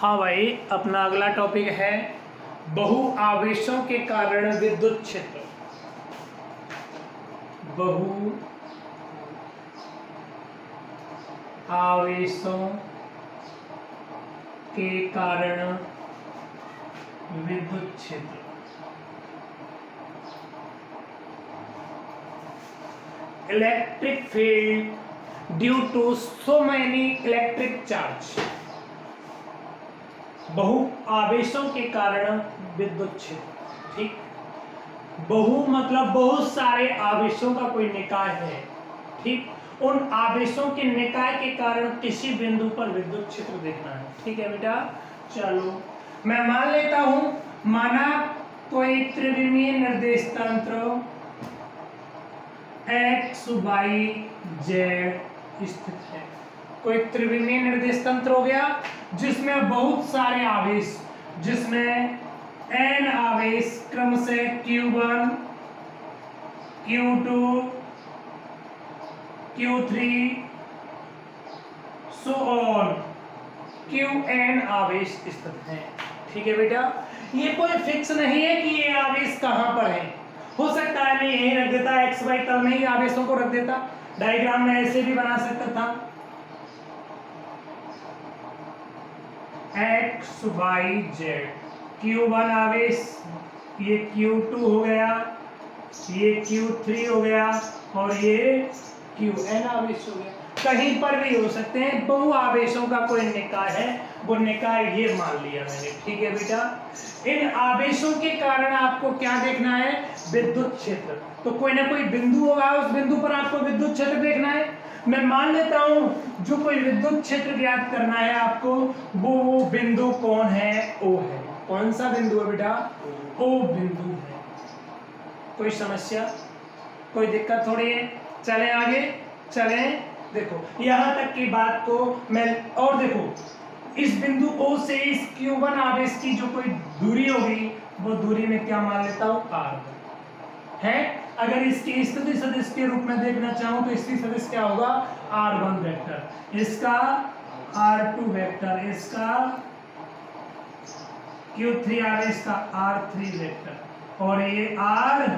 हाँ भाई, अपना अगला टॉपिक है बहु आवेशों के कारण विद्युत क्षेत्र। बहु आवेशों के कारण विद्युत क्षेत्र। Electric field due to so many electric charge. बहु आवेशों के कारण विद्युत क्षेत्र। ठीक, बहु मतलब बहुत सारे आवेशों का कोई निकाय है। ठीक, उन आवेशों के निकाय के कारण किसी बिंदु पर विद्युत क्षेत्र देखना है। ठीक है बेटा, चलो मैं मान लेता हूं, माना कोई त्रिविमीय निर्देश तंत्र एक्स वाई जेड स्थित है। कोई त्रिविमीय निर्देश तंत्र हो गया जिसमें बहुत सारे आवेश, जिसमें n आवेश क्रम से Q1 Q2 Q3 so on Qn आवेश स्थित हैं। ठीक है बेटा, ये कोई फिक्स नहीं है कि ये आवेश कहां पर है। हो सकता है मैं यही रख देता, एक्स वाई तल में ही आवेशों को रख देता, डायग्राम में ऐसे भी बना सकता था, एक्स वाई जेड, Q1 आवेश, ये Q2 हो गया, ये Q3 हो गया और ये Qn आवेश हो गया। कहीं पर भी हो सकते हैं, बहु आवेशों का कोई निकाय है, वो निकाय ये मान लिया मैंने। ठीक है बेटा, इन आवेशों के कारण आपको क्या देखना है, विद्युत क्षेत्र। तो कोई ना कोई बिंदु होगा, उस बिंदु पर आपको विद्युत क्षेत्र देखना है। मैं मान लेता हूं जो कोई विद्युत क्षेत्र ज्ञात करना है आपको, वो बिंदु कौन है, ओ है। कौन सा बिंदु है बेटा, ओ बिंदु है। कोई समस्या, कोई दिक्कत थोड़ी है। चलें आगे, चलें। देखो यहां तक की बात को मैं, और देखो इस बिंदु O से इस Q1 आवेश की जो कोई दूरी होगी, वो दूरी में क्या मान लेता हूं, R है। अगर इसकी स्थिति सदिश के रूप में देखना चाहूं तो इसकी सदिश क्या होगा, R1 वेक्टर, इसका R2 वेक्टर, इसका Q3 आवेश का R3 वेक्टर और ये Rn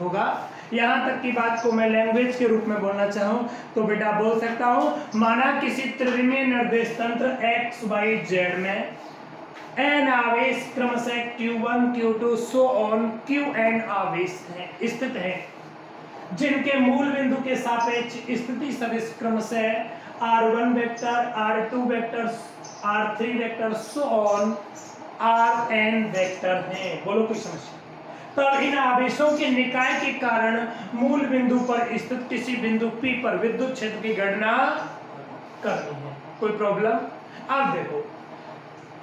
होगा। यहां तक की बात को मैं लैंग्वेज के रूप में बोलना चाहूं तो बेटा बोल सकता हूं, माना किसी त्रिविमीय निर्देश तंत्र एक्स वाई जेड में n आवेश क्रमशः Q1 Q2 so on Qn आवेश है स्थित है, जिनके मूल बिंदु के सापेक्ष स्थिति सदिश क्रमशः R1 vector, R2 vector, R3 vector so on Rn vector हैं। बोलो कोई समस्या। तब इन आवेशों के निकाय के कारण मूल बिंदु पर स्थित किसी बिंदु P पर विद्युत क्षेत्र की गणना करनी है। कोई प्रॉब्लम? अब देखो,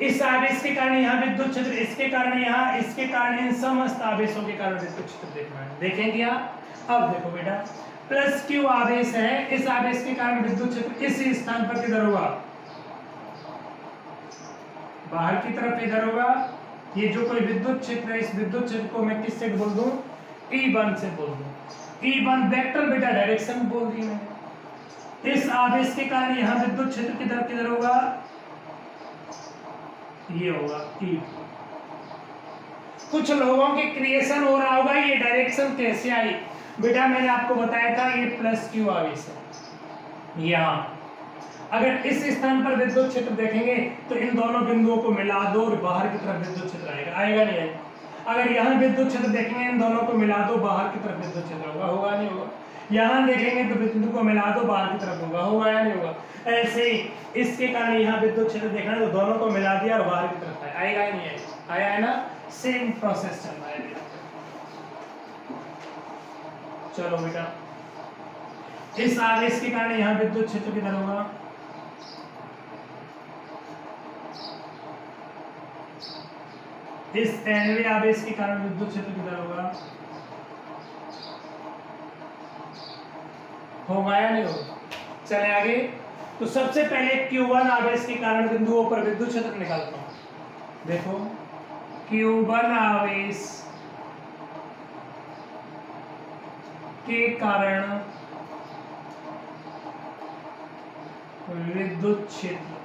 इस आवेश के कारण यहाँ विद्युत क्षेत्र, इसके कारण यहाँ, इसके कारण, इन समस्त आवेशों के कारण विद्युत क्षेत्र देखना है। देखेंगे आप। अब देखो बेटा, प्लस Q आवेश है, इस आवेश के कारण विद्युत क्षेत्र इस स्थान पर किधर होगा, बाहर की तरफ इधर होगा। ये जो कोई विद्युत क्षेत्र है, इस विद्युत क्षेत्र को मैं किससे बोल दूं, E1 से बोल दूं। E1 वेक्टर बेटा डायरेक्शन बोल दी मैंने। इस आवेश के कारण यहाँ विद्युत क्षेत्र किधर किधर होगा, ये होगा E। कुछ लोगों के क्रिएशन हो रहा होगा, ये डायरेक्शन कैसे आई बेटा, मैंने आपको बताया था, ये प्लस Q आवेश है। यहाँ अगर इस स्थान पर विद्युत क्षेत्र देखेंगे तो इन दोनों बिंदुओं को मिला दो और बाहर की तरफ विद्युत क्षेत्र आएगा, आएगा नहीं आएगा। अगर यहाँ विद्युत क्षेत्र देखेंगे, इन दोनों को मिला दो, बाहर की तरफ विद्युत क्षेत्र होगा, होगा नहीं होगा। यहाँ देखेंगे तो बिंदु को मिला दो, बाहर की तरफ होगा, होगा या नहीं होगा। ऐसे ही इसके कारण यहाँ विद्युत क्षेत्र देखना है तो दोनों को मिला दिया और बाहर की तरफ आएगा या नहीं आएगा, आया है ना। सेम प्रोसेस चल रहा है। चलो बेटा, इस आवेश के कारण यहाँ विद्युत क्षेत्र किधर होगा, इस nवें आवेश के कारण विद्युत क्षेत्र किधर होगा, होगा या नहीं होगा। चले आगे। तो सबसे पहले Q1 आवेश के कारण बिंदुओं पर विद्युत क्षेत्र निकालता हूं। देखो Q1 आवेश के कारण विद्युत क्षेत्र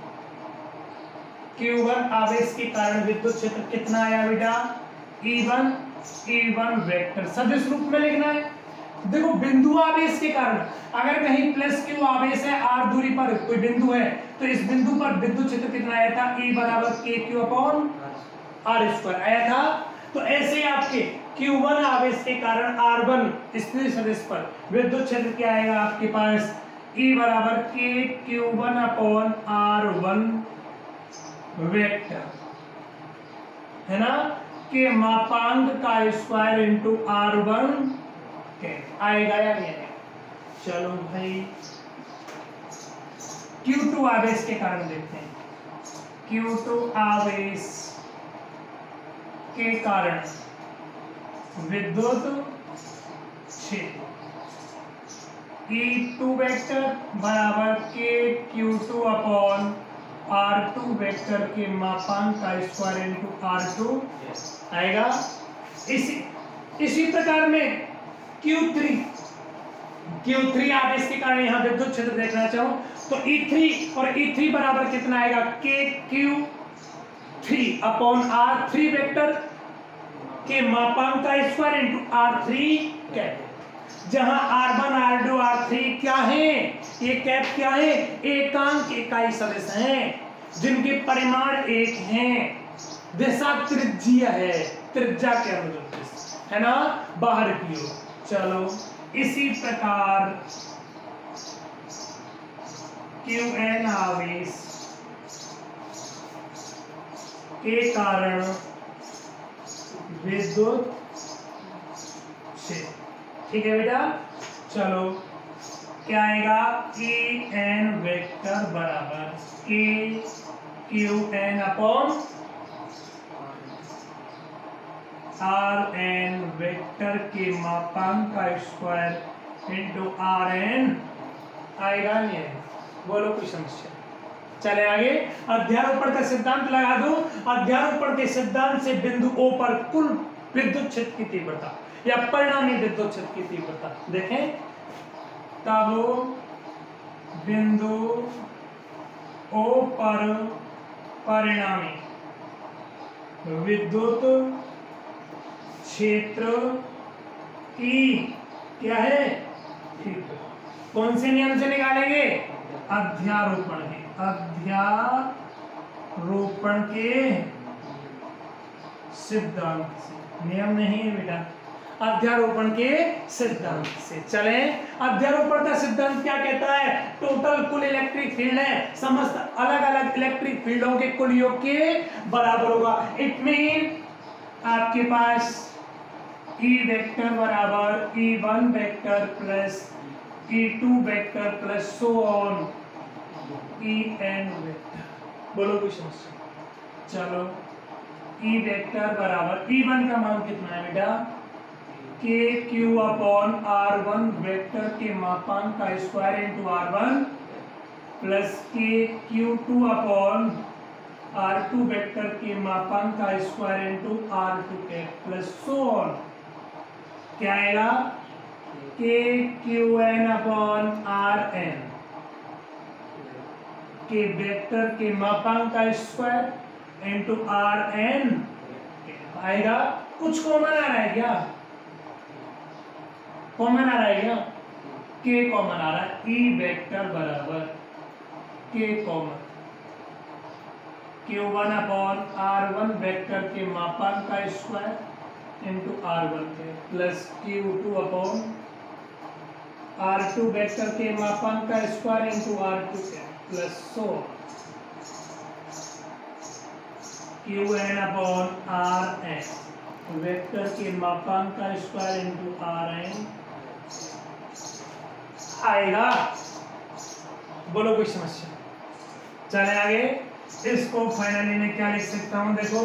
Q1 आवेश के कारण विद्युत क्षेत्र कितना आया बेटा? E1 वेक्टर सदिश रूप में लिखना है। देखो बिंदु आवेश के कारण अगर कहीं प्लस Q आवेश है r दूरी पर कोई बिंदु है तो इस बिंदु पर विद्युत क्षेत्र कितना आया था? E बराबर KQ अपॉन R स्क्वायर आया था। तो ऐसे आपके Q1 आवेश के कारण R1 स्थिर सदिश पर विद्युत क्षेत्र क्या आएगा आपके पास? E बराबर KQ1 अपॉन R1 वेक्टर है ना, के मापांक का स्क्वायर इंटू R1 के आएगा या नहीं आएगा? चलो भाई Q2 आवेश के कारण देखते हैं। Q2 आवेश के कारण विद्युत क्षेत्र E2 वेक्टर बराबर KQ2 अपॉन R2 वेक्टर के मापांक का स्क्वायर इंटू R2 आएगा। इसी प्रकार में Q3 आवेश के कारण यहाँ विद्युत क्षेत्र देखना चाहूं तो E3 और E3 बराबर कितना आएगा? KQ3 अपॉन R3 वेक्टर के मापांक का स्क्वायर इंटू R3 कैप, जहां R1 R2 R3 क्या है? ये कैप क्या है? एकांक इकाई सदिश हैं जिनके परिमाण एक हैं, दिशा त्रिज्यीय है, त्रिज्या के अनुरूप है ना, बाहर की ओर। चलो इसी प्रकार Qn आवेश के कारण विद्युत क्षेत्र, ठीक है बेटा। चलो क्या आएगा? En वेक्टर बराबर KQn अपॉन Rn वेक्टर के मापांक का स्क्वायर इंटू Rn आएगा नहीं आएगा? बोलो कोई समस्या? चले आगे। अध्यारोपण का सिद्धांत लगा दो। अध्यारोपण के सिद्धांत से बिंदु O पर कुल विद्युत क्षेत्र की तीव्रता या परिणामी विद्युत क्षेत्र की तीव्रता देखें, तब बिंदु O पर परिणामी विद्युत क्षेत्र की क्या है? कौन से नियम से निकालेंगे? अध्यारोपण के सिद्धांत से। नियम नहीं है बेटा, अध्यारोपण के सिद्धांत से चले। अध्यारोपण का सिद्धांत क्या कहता है? टोटल कुल इलेक्ट्रिक फील्ड है समस्त अलग अलग इलेक्ट्रिक फील्डों के कुल योग के बराबर होगा। इट मीन आपके पास E वेक्टर बराबर E1 vector plus E2 vector plus so on En vector. बोलो कुछ समस्या? चलो E वेक्टर बराबर E1 का मान कितना है बेटा? KQ अपॉन R1 वेक्टर के मापांक का square into R1 plus KQ2 upon R2 vector के मापांक का स्क्वायर इंटू R2 के प्लस सो ऑन क्या आएगा? KQn अपॉन Rn के वेक्टर के मापांक का स्क्वायर इंटू Rn आएगा। कुछ कॉमन आ रहा है क्या? कॉमन आ रहा है क्या? K कॉमन आ रहा है। E वेक्टर बराबर K common Q1 upon R1 vector के मापांक का स्क्वायर इंटू R1 के plus Q2 upon R2 vector के मापांक का स्क्वायर इंटू R2 के plus so Qn upon Rn vector के मापांक का स्क्वायर इंटू Rn आएगा। बोलो कोई समस्या? चले आगे। इसको फाइनली मैं क्या लिख सकता हूं? देखो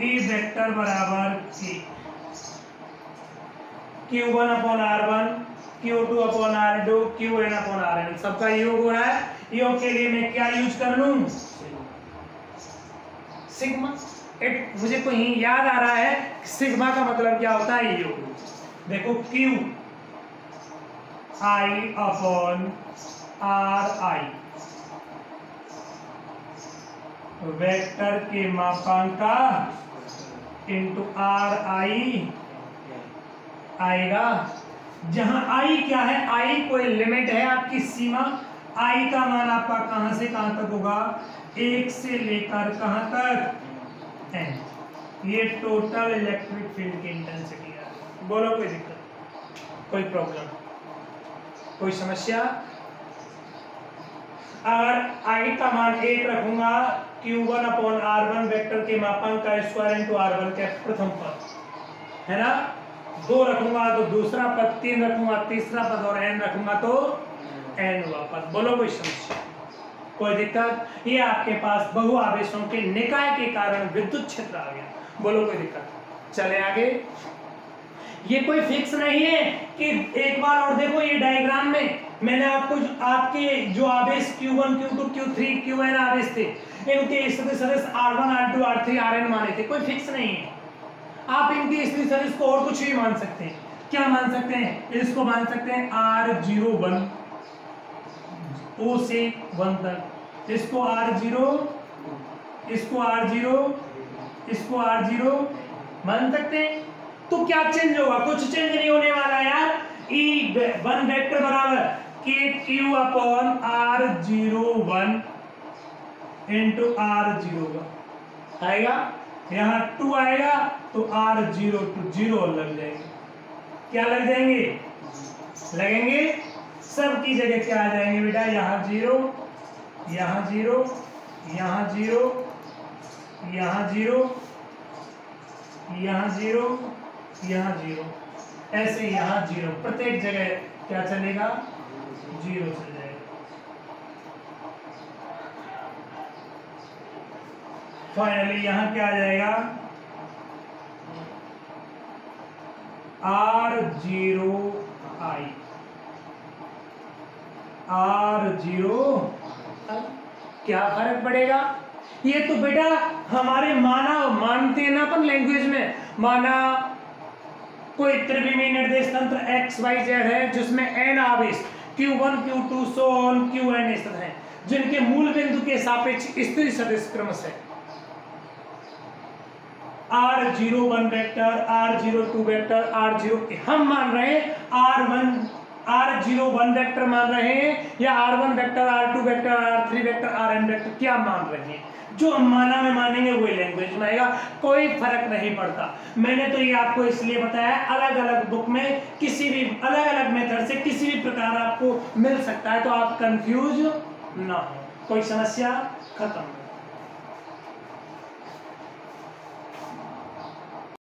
E वेक्टर बराबर Q1 upon R1 Q2 upon R2 Qn upon Rn सबका योग हो रहा है। योग के लिए मैं क्या यूज कर लूं? सिग्मा। मुझे कहीं याद आ रहा है सिग्मा का मतलब क्या होता है? योग। देखो Q I upon R I vector के मापांक का इंटू आर आई आएगा, जहां आई क्या है, आई कोई लिमिट है आपकी सीमा, आई का मान आपका कहां से कहां तक होगा, 1 से लेकर कहां तक n। ये टोटल इलेक्ट्रिक फील्ड की इंटेंसिटी है। बोलो कोई दिक्कत, कोई प्रॉब्लम, कोई समस्या? अगर आई का मान 1 रखूंगा, Q1/R1 वेक्टर के मापांक का स्क्वायर इंटू R1 का प्रथम पद है ना, 2 रखूंगा तो दूसरा पद, 3 रखूंगा तीसरा पद, और n रखूंगा तो n वां पद। बोलो कोई समस्या, कोई दिक्कत? ये आपके पास बहु आवेशों के निकाय के कारण विद्युत क्षेत्र आ गया। बोलो कोई दिक्कत? चले आगे। ये कोई फिक्स नहीं है कि एक बार और देखो, ये डायग्राम में मैंने आपको आपके जो आवेश Q1, Q2, Q3, Qn आवेश थे, इनके स्थिति सदिश R1, R2, R3, Rn माने थे। कोई फिक्स नहीं है, आप इनकी स्थिति सदिश को और कुछ भी मान सकते हैं। क्या मान सकते हैं? इसको मान सकते हैं R01, O से 1 तक, इसको R0, इसको R0, इसको R0 मान सकते हैं। तो क्या चेंज होगा? कुछ चेंज नहीं होने वाला यार। E1 वेक्टर बराबर KQ/R01 इंटू R01 आएगा, यहाँ 2 आएगा तो R02 0 लग जाएंगे। क्या लग जाएंगे? लगेंगे, सब की जगह क्या आ जाएंगे बेटा, यहाँ 0, यहाँ 0, यहाँ 0, यहाँ 0, यहाँ 0, यहाँ 0, ऐसे यहाँ 0, प्रत्येक जगह क्या चलेगा? 0 चल जाएगा। फाइनली यहाँ क्या आ जाएगा? R0I, R0। क्या फर्क पड़ेगा? ये तो बेटा हमारे मानते हैं ना अपन लैंग्वेज में, माना कोई त्रिविमीय निर्देश तंत्र XYZ है जिसमें n आवेश Q1, Q2 so on Qn स्थित हैं, जिनके मूल बिंदु के सापेक्ष स्थिति सदिश क्रमश है R01 vector, R02 vector, R0। हम मान रहे हैं R01 वेक्टर मान रहे हैं, या R1 vector, R2 vector, R3 vector, Rn vector, क्या मान रहे हैं? जो हम माना में मानेंगे वही लैंग्वेज में आएगा, कोई फर्क नहीं पड़ता। मैंने तो ये आपको इसलिए बताया, अलग अलग बुक में किसी भी अलग अलग मेथड से किसी भी प्रकार आपको मिल सकता है, तो आप कंफ्यूज ना हो। कोई समस्या? खत्म।